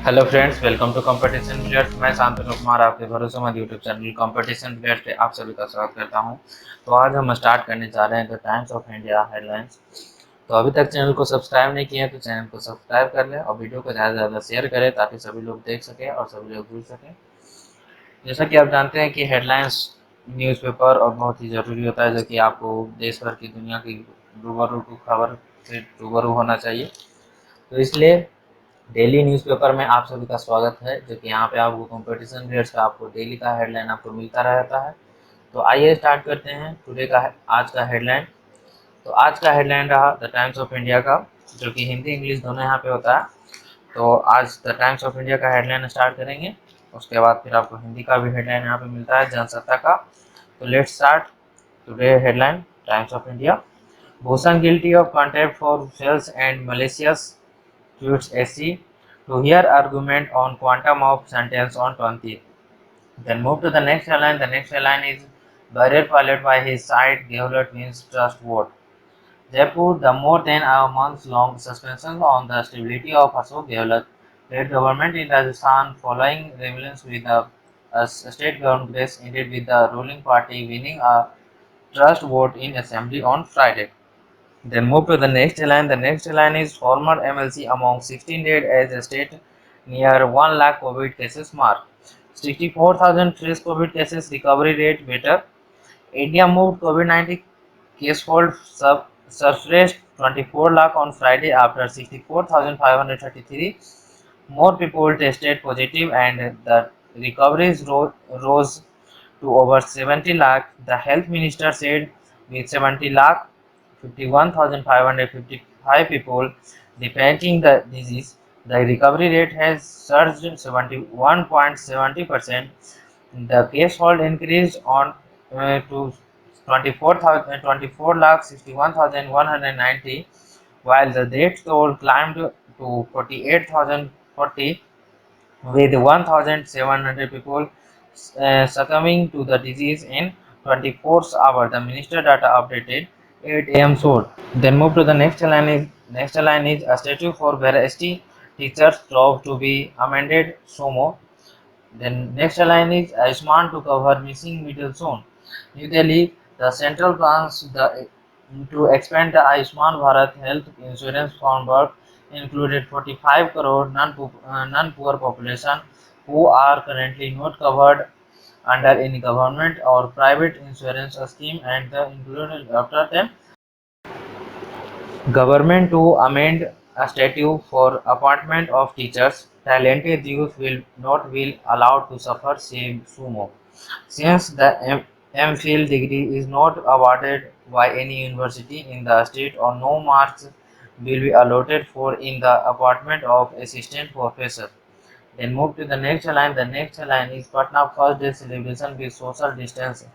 Hello friends, welcome to competition billiards. मैं शांतनु कुमार आपके भरोसेमंद यूट्यूब चैनल कंपटीशन बिलियर्ड्स पे आप सभी का स्वागत करता हूं। तो आज हम स्टार्ट करने जा रहे हैं the times of India headlines. तो अभी तक चैनल को सब्सक्राइब नहीं किया है तो चैनल को सब्सक्राइब कर लें और वीडियो को ज़्यादा से ज़्यादा शेयर करें ताकि सभी लोग देख सकें और सभी लोग जुड़ सकें। जैसा कि आप जानते हैं कि हेडलाइंस न्यूज़पेपर और बहुत ही ज़रूरी होता है, जो कि आपको देश भर की दुनिया की रूबरू की खबर से रूबरू होना चाहिए। तो इसलिए डेली न्यूज़पेपर में आप सभी का स्वागत है, जो कि यहाँ पे आपको कंपटीशन बिलियर्ड्स का आपको डेली का हेडलाइन आपको मिलता रहता है। तो आइए स्टार्ट करते हैं टुडे का आज का हेडलाइन। तो आज का हेडलाइन रहा द टाइम्स ऑफ इंडिया का, जो कि हिंदी इंग्लिश दोनों यहाँ पे होता है। तो आज द टाइम्स ऑफ इंडिया का हेडलाइन स्टार्ट करेंगे, उसके बाद फिर आपको हिंदी का भी हेडलाइन यहाँ पे मिलता है, जनसत्ता का। तो let's start today headline Times of India. Bhushan guilty of contempt for sales and malicious tweets SC to hear argument on quantum of sentence on 20th. Then move to the next headline. The next headline is Barrier followed by his side Gehlot wins trust vote. Jaipur, the more than a month-long suspension on the stability of Ashok Gehlot led government in Rajasthan following revelings with a state congress ended with the ruling party winning a trust vote in assembly on Friday. Then move to the next line. The next line is former MLC among 16 dead as the state near 1 lakh COVID cases mark. 64,000 fresh COVID cases, recovery rate better. India moved COVID-19 case hold surpassed 24 lakh on Friday after 64,533 more people tested positive and the recoveries rose to over 70 lakh. The health minister said with 70 lakh 51,555 people defending the disease, the recovery rate has surged 71.70%. The case hold increased on to 24 lakh 61,190, while the death toll climbed to 48,040 with 1,700 people succumbing to the disease in 24 hours. The minister data updated 8 a.m. sold. Then move to the next line is a statute for variety teachers drove to be amended SOMO. Then next line is Ayushman to cover missing middle zone. New Delhi, the central plans to expand the Ayushman Bharat health insurance framework included 45 crore non-poor population who are currently not covered under any government or private insurance scheme, and the included after them government to amend a statute for appointment of teachers. Talented youth will not be allowed to suffer same sumo. Since the MPhil degree is not awarded by any university in the state or no marks will be allotted for in the appointment of assistant professor. Then move to the next line. The next line is Patna first day celebration with social distancing.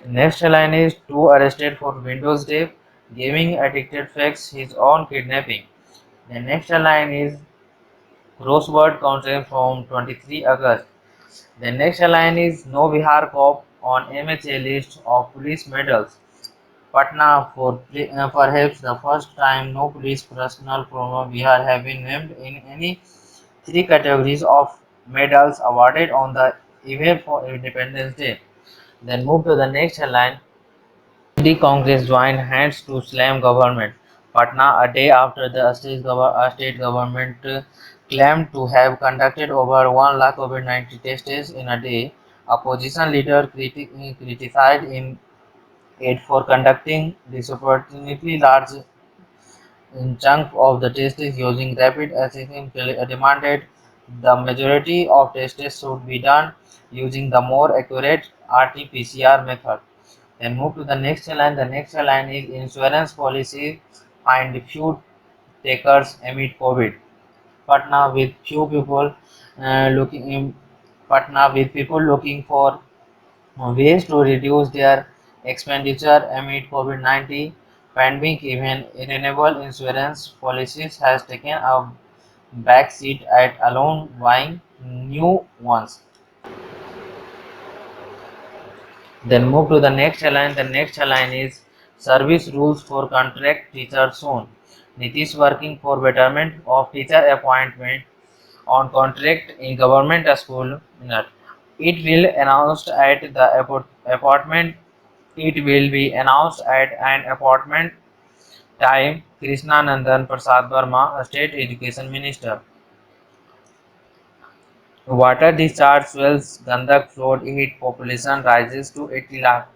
Next line is two arrested for Windows Day, gaming addicted fakes his own kidnapping. The next line is crossword contest from 23 August. The next line is no Bihar cop on MHA list of police medals. Patna for perhaps the first time no police personnel from Bihar have been named in any three categories of medals awarded on the eve for Independence Day. Then move to the next line. The Congress joined hands to slam government. Patna, a day after the state government claimed to have conducted over 1 lakh COVID-19 tests in a day, opposition leader criticized in it for conducting disproportionately large chunk of the tests using rapid assessment, demanded the majority of tests should be done using the more accurate RT-PCR method. Then move to the next line. The next line is insurance policy find few takers amid COVID. Patna with few people looking in Patna with people looking for ways to reduce their expenditure amid COVID-19 pandemic. Even renewable insurance policies has taken a back seat at alone buying new ones. Then move to the next line. The next line is service rules for contract teachers soon. Nitish working for betterment of teacher appointment. on contract in government school. It will announced at the apartment. It will be announced at an apartment time. Krishna Nandan Prasad Verma, State Education Minister. Water discharge wells Gandak flood heat population rises to 80 lakh.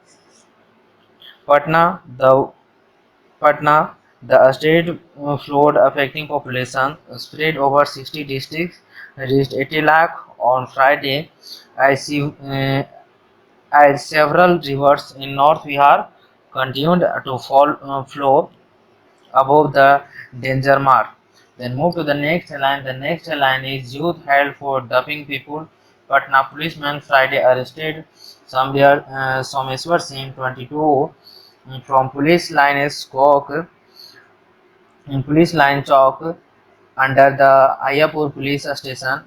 Patna, the state flood affecting population spread over 60 districts reached 80 lakh on Friday as several rivers in North Bihar continued to flow above the danger mark. Then move to the next line. The next line is youth held for dumping people. Patna policeman Friday arrested Someshwar Singh 22 from police line Chowk under the Ayapur police station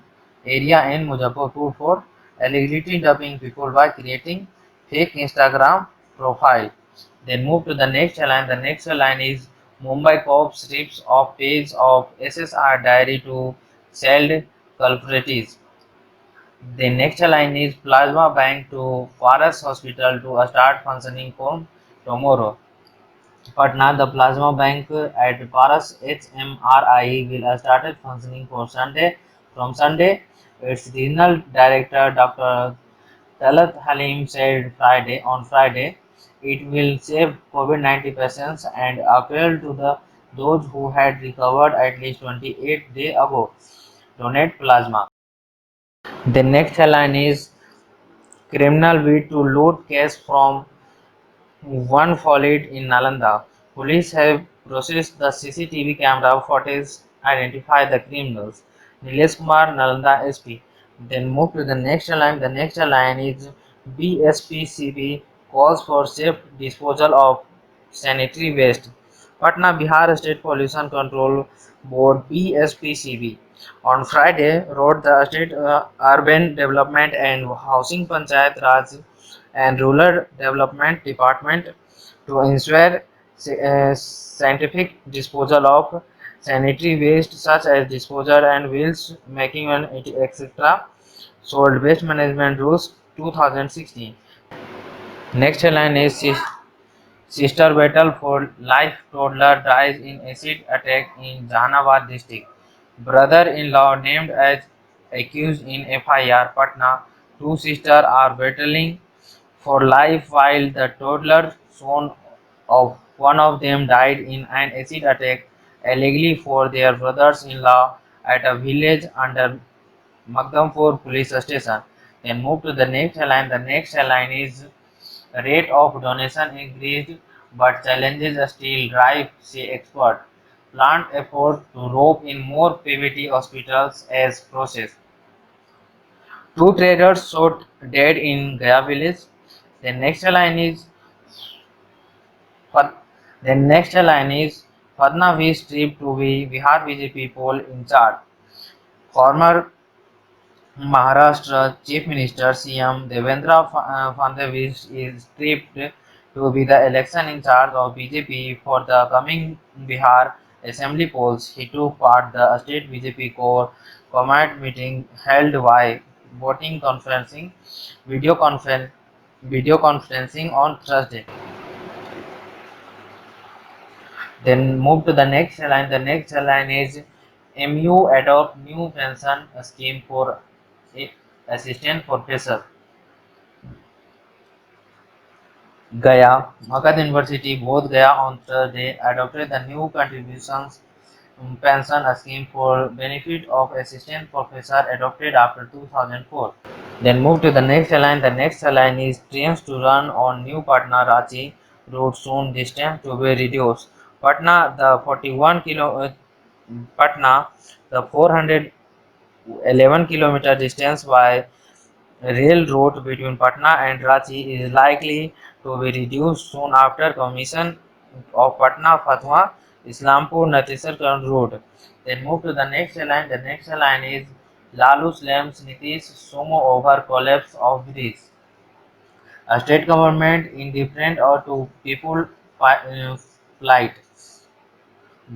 area in Muzaffarpur for allegedly dumping people by creating fake Instagram profile. Then move to the next line. The next line is Mumbai cops rips off page of SSR diary to sell culprits. The next line is Plasma Bank to Paras Hospital to start functioning from tomorrow. Patna, the plasma bank at Paras HMRI will start functioning from Sunday. Its regional director Dr. Talat Halim said on Friday, it will save COVID-19 patients and appeal to those who had recovered at least 28 days ago. Donate plasma. The next line is criminal bid to loot cash from one fallen in Nalanda. Police have processed the CCTV camera footage, identified the criminals. Nilesh Kumar, Nalanda SP. Then move to the next line. The next line is BSPCB calls for safe disposal of sanitary waste. Patna Bihar State Pollution Control Board BSPCB on Friday wrote the State Urban Development and Housing Panchayat Raj and Rural Development Department to ensure scientific disposal of sanitary waste such as disposal and wheels making and etc. Sold Waste Management Rules 2016. Next line is sister battle for life toddler dies in acid attack in Jahanabad district. Brother-in-law named as accused in FIR Patna. Two sisters are battling for life while the toddler son of one of them died in an acid attack allegedly for their brothers-in-law at a village under Magdampur police station. Then move to the next line. The next line is rate of donation increased but challenges still rife, say expert. Plant effort to rope in more PVT hospitals as process. Two traders shot dead in Gaya village. The next line is Pad- the next line is Fadnavis trip to be Bihar BJP poll in chart. Former Maharashtra Chief Minister CM Devendra Fadnavis is tipped to be the election in charge of BJP for the coming Bihar Assembly polls. He took part the state BJP core command meeting held by voting conferencing video conference video conferencing on Thursday. Then move to the next line. The next line is MU adopt new pension scheme for assistant professor. Gaya, Magad University, both Gaya on Thursday adopted the new contributions pension scheme for benefit of assistant professor adopted after 2004. Then move to the next line. The next line is trains to run on new Patna Ranchi route soon. Distance to be reduced. Patna the 41 Patna the 411-kilometer distance by rail route between Patna and Ranchi is likely to be reduced soon after commission of Patna Fatwa Islampur Natisar road. Then move to the next line. The next line is Lalu slams Nitish Sumo over collapse of bridge. A state government indifferent or to people plight.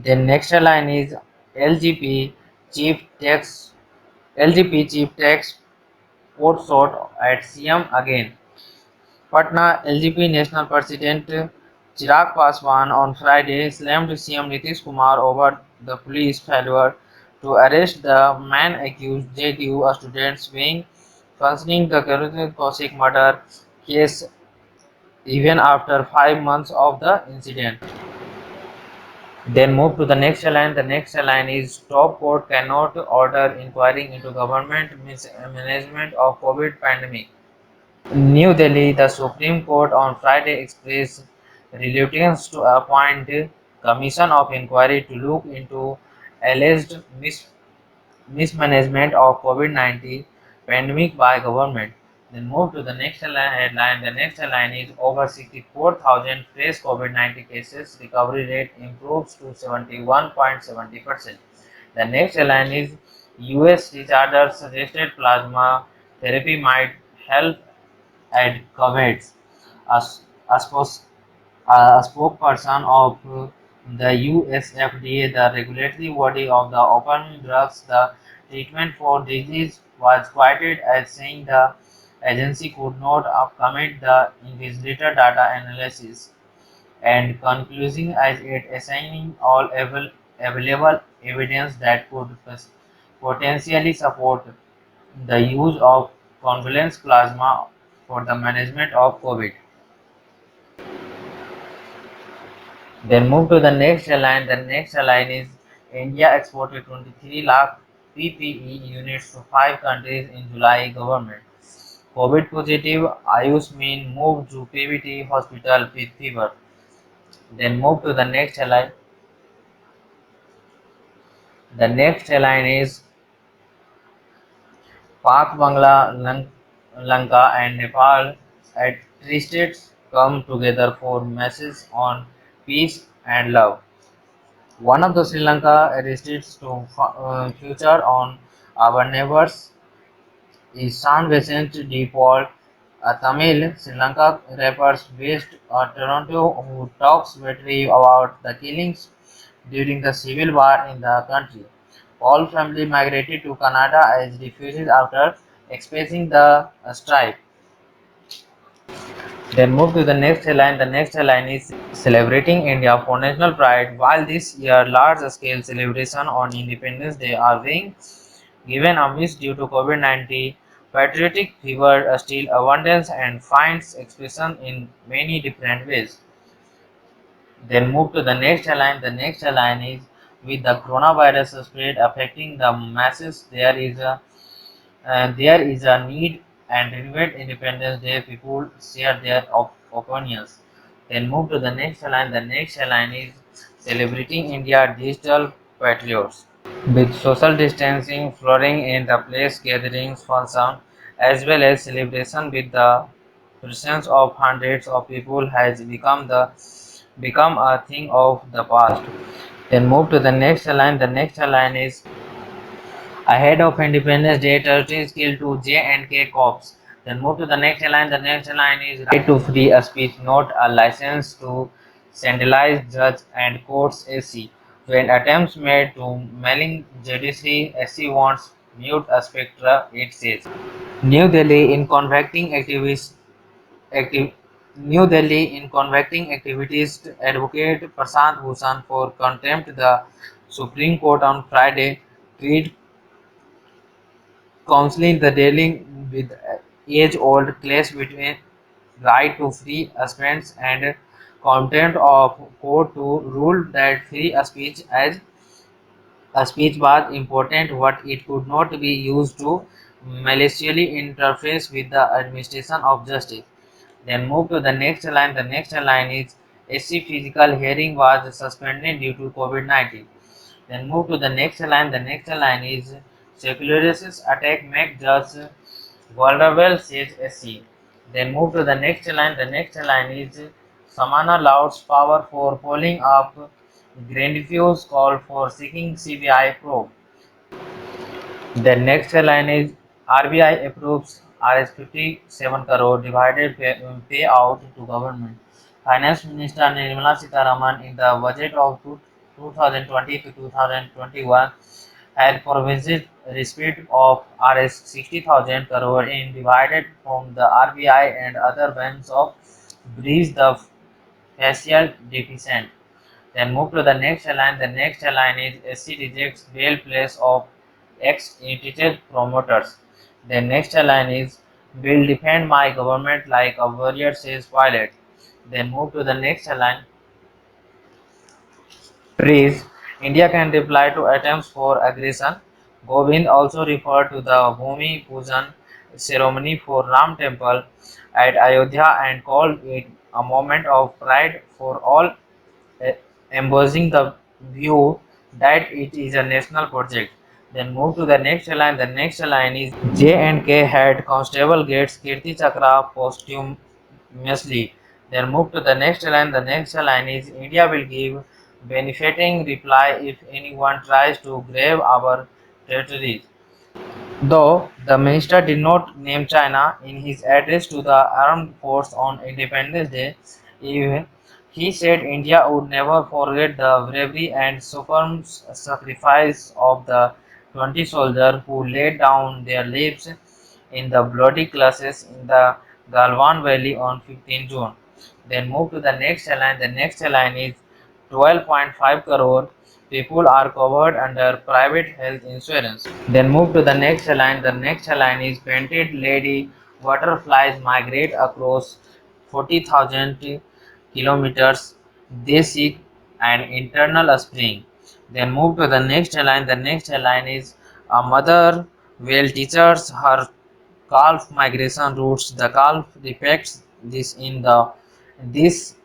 The next line is LGP chief takes LGP chief takes pot shot at CM again. Patna LGP National President Chirag Paswan on Friday slammed CM Nitish Kumar over the police failure to arrest the man accused JDU students being concerning the Karuna Kaushik murder case even after 5 months of the incident. Then move to the next line. The next line is top court cannot order inquiring into government mismanagement of COVID pandemic. New Delhi, the Supreme Court on Friday expressed reluctance to appoint a commission of inquiry to look into alleged mismanagement of COVID-19 pandemic by government. Then move to the next headline. The next headline is over 64,000 fresh COVID-19 cases. Recovery rate improves to 71.70%. The next headline is US researchers suggested plasma therapy might help at Kuwait. A, a, spokes- a spokesperson of the US FDA, the regulatory body of the open drugs, the treatment for disease, was quoted as saying the agency could not commit the investigator data analysis and concluding as it assigning all available evidence that could potentially support the use of convalescent plasma for the management of COVID. Then move to the next line. The next line is India exported 23 lakh PPE units to 5 countries in July. Government COVID positive Ayushmin moved to PVT hospital with fever. Then move to the next line. The next line is Pak, Lanka, and Nepal at three states come together for messages on peace and love. One of the Sri Lanka states to future on our neighbors is San Vicente de Paul, a Tamil Sri Lanka rapper based in Toronto who talks bitterly about the killings during the civil war in the country. Paul family migrated to Canada as refugees after experiencing the strife. Then move to the next headline. The next headline is celebrating India for national pride. While this year large-scale celebration on Independence Day are being given a miss due to COVID-19, patriotic fever still abundance and finds expression in many different ways. Then move to the next headline. The next headline is with the coronavirus spread affecting the masses, there is a need and renewed Independence Day. People share their opinions. Then move to the next line. The next line is celebrating India digital patriots. With social distancing flooring in the place, gatherings, function, as well as celebration with the presence of hundreds of people has become a thing of the past. Then move to the next line. The next line is ahead of Independence Day, terrorists killed two J&K cops. Then move to the next line. The next line is right to free speech, not a license to centralize judge and courts SC. When attempts made to mailing judiciary, SC wants mute a spectra, it says. New Delhi in convicting activists active, New Delhi in convicting activities advocate Prashant Bhushan for contempt. The Supreme Court on Friday treated counseling the dealing with age-old clash between right to free speech and contempt of court to rule that free speech as a speech was important but it could not be used to maliciously interfere with the administration of justice. Then move to the next line. The next line is SC physical hearing was suspended due to COVID-19. Then move to the next line. The next line is secularists attack make judge vulnerable, says SC. Then move to the next line. The next line is Samana Loud's power for pulling up Grandview's call for seeking CBI probe. The next line is RBI approves Rs 57 crore divided payout to government. Finance Minister Nirmala Sitharaman in the budget of 2020 to 2021 had provided receipt of Rs 60,000 crore in divided from the RBI and other banks of breach the facial deficient. Then move to the next line. The next line is SC rejects bail place of ex-entity promoters. The next line is will defend my government like a warrior, says pilot. Then move to the next line. Praise. India can reply to attempts for aggression. Govind also referred to the Bhumi Pujan ceremony for Ram Temple at Ayodhya and called it a moment of pride for all, eh, embodying the view that it is a national project. Then move to the next line. The next line is J&K head Constable gets Kirti Chakra posthumously. Then move to the next line. The next line is India will give benefiting reply if anyone tries to grab our territories. Though the minister did not name China in his address to the armed force on Independence Day, even he said India would never forget the bravery and superb sacrifice of the 20 soldiers who laid down their lives in the bloody clashes in the Galwan Valley on 15 June. Then move to the next line. The next line is 12.5 crore people are covered under private health insurance. Then move to the next line. The next line is painted lady butterflies migrate across 40,000 kilometers. They seek an internal spring. Then move to the next line. The next line is a mother whale teaches her calf migration routes. The calf depicts this in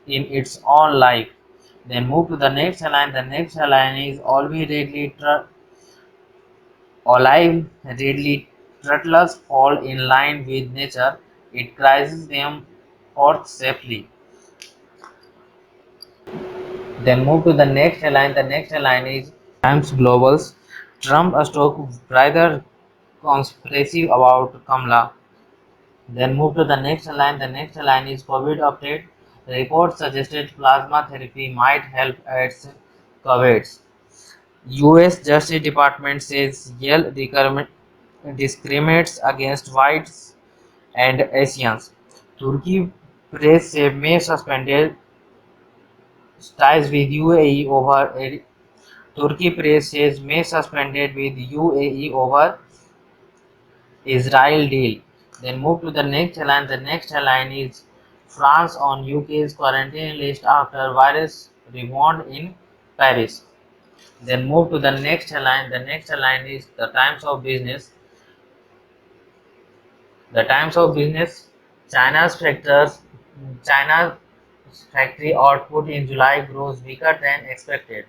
its own life. Then move to the next line. The next line is olive readily turtles fall in line with nature. It crises them forth safely. Then move to the next line. The next line is Times Globals. Trump spoke rather conspiracy about Kamala. Then move to the next line. The next line is COVID update. Reports suggested plasma therapy might help at COVID. U.S. Justice Department says Yale discriminates against whites and Asians. Turkey press may suspended ties with UAE over Turkey press says May suspended with UAE over Israel deal. Then move to the next line. The next line is France on UK's quarantine list after virus rebound in Paris. Then move to the next line. The next line is the Times of Business. The Times of Business. China's factors. China's factory output in July grows weaker than expected.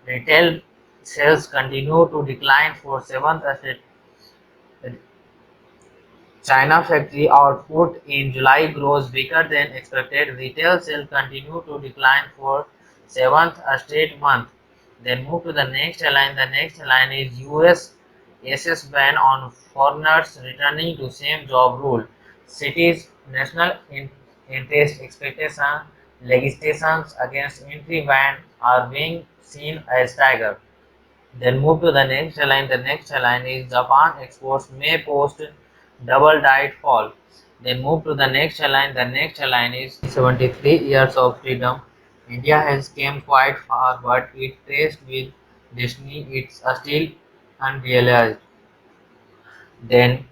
Retail sales continue to decline for seventh straight. China factory output in July grows weaker than expected. Retail sales continue to decline for seventh straight month. Then move to the next line. The next line is US SS ban on foreigners returning to same job rule. Cities national interest expectation legislations against entry ban are being seen as tiger. Then move to the next line. The next line is Japan exports may post double diet fall. Then move to the next line. The next line is 73 years of freedom. India has came quite far, but it faced with destiny. It's still unrealized. Then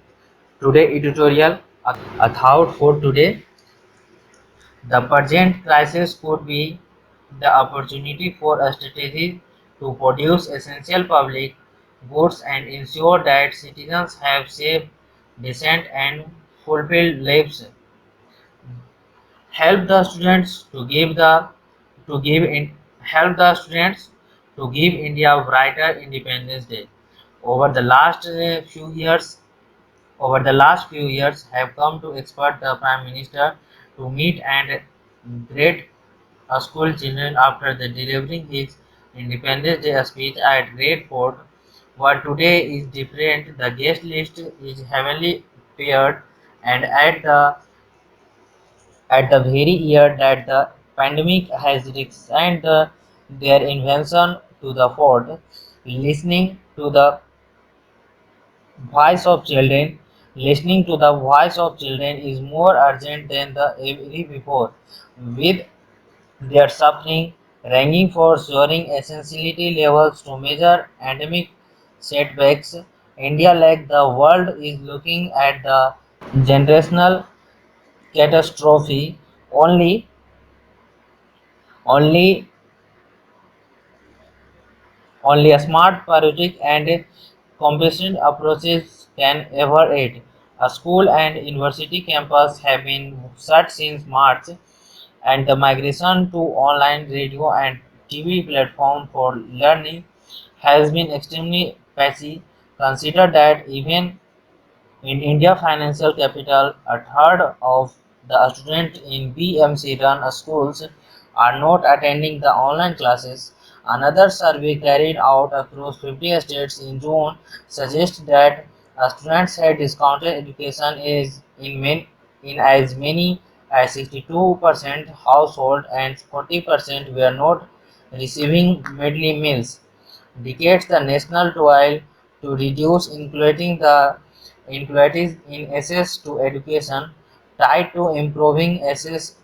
today editorial, a thought for today. The present crisis could be the opportunity for a strategy to produce essential public goods and ensure that citizens have safe, decent and fulfilled lives. Help the students to give the to give in help the students to give India a brighter Independence Day. Over the last few years, have come to expect the Prime Minister to meet and greet school children after the delivering his Independence Day speech at Great Fort. But today is different. The guest list is heavily paired, and at the very year that the pandemic has resigned their invention to the fort, listening to the voice of children. Listening to the voice of children is more urgent than the ever before, with their suffering ranging for soaring essentiality levels to major endemic setbacks. India, like the world, is looking at the generational catastrophe. Only Only a smart, patriotic, and compassionate approaches can ever aid. A school and university campus have been shut since March, and the migration to online radio and TV platform for learning has been extremely patchy. Consider that even in India financial capital, a third of the students in BMC run schools are not attending the online classes. Another survey carried out across 50 states in June suggests that students had discounted education is in as many as 62% household and 40% were not receiving midday meals. Decades the national toil to reduce inequalities in access to education tied to improving access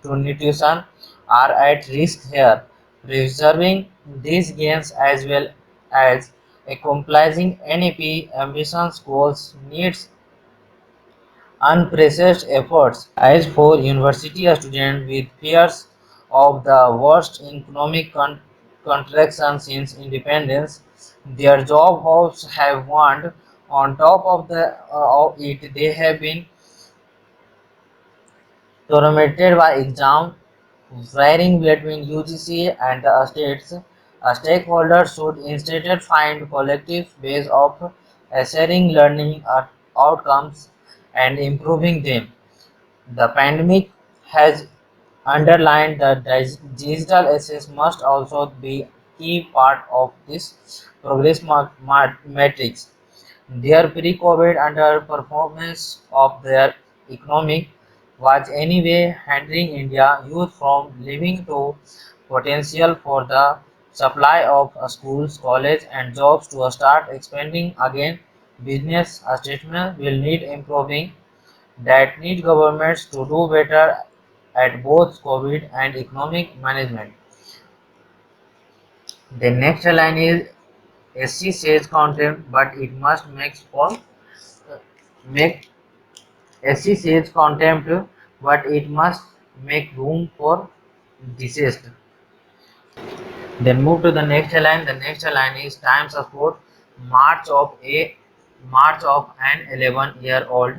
to nutrition are at risk here. Preserving these gains as well as accomplishing NEP ambitions goals needs unprecedented efforts. As for university students with fears of the worst economic contraction since independence, their job hopes have waned. On top of it, they have been tormented by exam varying between UGC and the states. Stakeholders should instead find collective ways of assuring learning outcomes and improving them. The pandemic has underlined that digital access must also be a key part of this progress matrix. Their pre-COVID underperformance of their economic was anyway hindering India youth from living to potential for the supply of schools, college and jobs to start expanding again. Business statement will need improving that need governments to do better at both COVID and economic management. The next line is SC says content, but it must make SC says contempt, but it must make room for dissent. Then move to the next line. The next line is time support. March of a March of an 11-year-old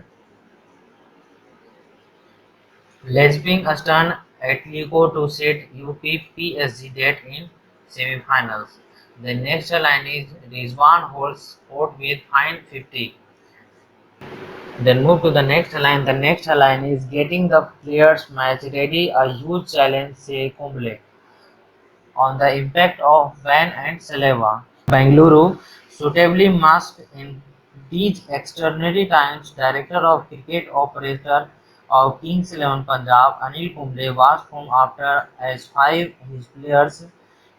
lesbian stunned Atletico to set UP PSG date in semi-finals. The next line is Rizwan holds court with fine 50. Then move to the next line. The next line is getting the players match ready, a huge challenge, say Kumble. On the impact of Van and Saleva. Bangalore, suitably masked in these extraordinary times, director of cricket operator of Kings 11 Punjab, Anil Kumble was home after as five his players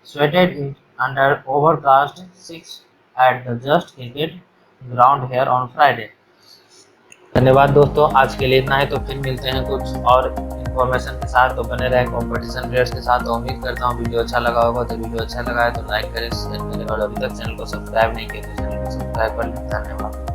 sweated it under overcast 6 at the Just Cricket ground here on Friday. धन्यवाद दोस्तों, आज के लिए इतना ही। तो फिर मिलते हैं कुछ और इन्फॉर्मेशन के साथ। तो बने रहें कंपटीशन प्लेयर्स के साथ। तो उम्मीद करता हूँ वीडियो अच्छा लगा होगा। तो वीडियो अच्छा लगा है तो लाइक करें, शेयर करें और अभी तक चैनल को सब्सक्राइब नहीं किया तो चैनल को सब्सक्राइब कर लें। धन्यवाद।